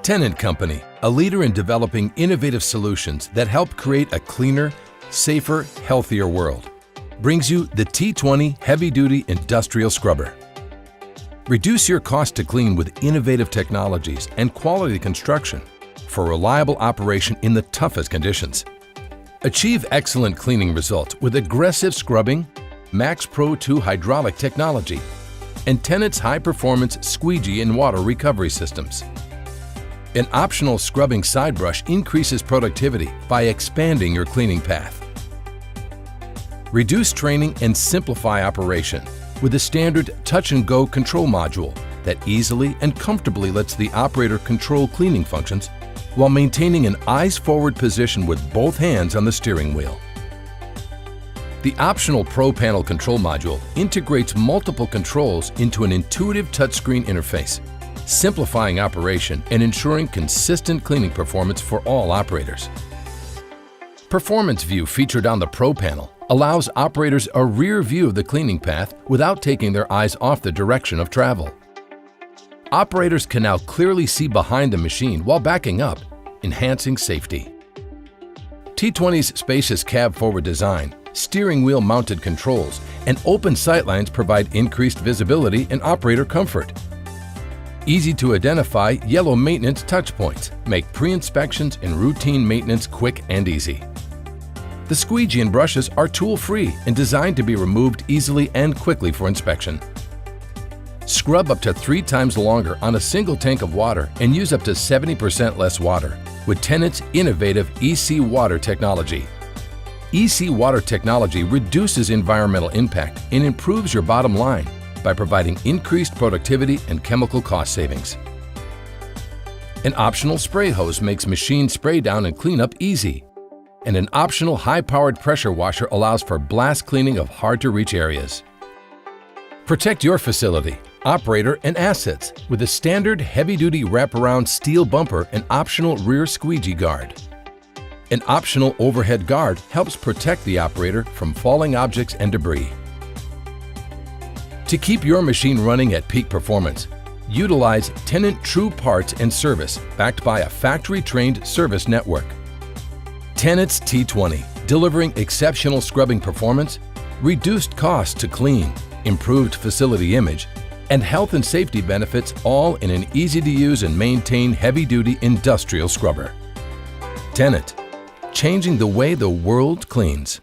Tennant Company, a leader in developing innovative solutions that help create a cleaner, safer, healthier world, brings you the T20 Heavy-Duty Industrial Scrubber. Reduce your cost to clean with innovative technologies and quality construction for reliable operation in the toughest conditions. Achieve excellent cleaning results with aggressive scrubbing, Max Pro 2 hydraulic technology, and Tennant's high-performance squeegee and water recovery systems. An optional scrubbing side brush increases productivity by expanding your cleaning path. Reduce training and simplify operation with a standard touch-and-go control module that easily and comfortably lets the operator control cleaning functions while maintaining an eyes-forward position with both hands on the steering wheel. The optional Pro Panel control module integrates multiple controls into an intuitive touchscreen interface, simplifying operation and ensuring consistent cleaning performance for all operators. Performance View featured on the Pro Panel allows operators a rear view of the cleaning path without taking their eyes off the direction of travel. Operators can now clearly see behind the machine while backing up, enhancing safety. T20's spacious cab-forward design, steering wheel mounted controls, and open sightlines provide increased visibility and operator comfort. Easy to identify yellow maintenance touchpoints make pre-inspections and routine maintenance quick and easy. The squeegee and brushes are tool-free and designed to be removed easily and quickly for inspection. Scrub up to 3 times longer on a single tank of water and use up to 70% less water with Tennant's innovative EC Water technology. EC Water technology reduces environmental impact and improves your bottom line by providing increased productivity and chemical cost savings. An optional spray hose makes machine spray down and cleanup easy. And an optional high-powered pressure washer allows for blast cleaning of hard-to-reach areas. Protect your facility, operator, and assets with a standard heavy-duty wraparound steel bumper and optional rear squeegee guard. An optional overhead guard helps protect the operator from falling objects and debris. To keep your machine running at peak performance, utilize Tennant True Parts and Service backed by a factory-trained service network. Tennant's T20, delivering exceptional scrubbing performance, reduced cost to clean, improved facility image, and health and safety benefits, all in an easy-to-use and maintain heavy-duty industrial scrubber. Tennant, changing the way the world cleans.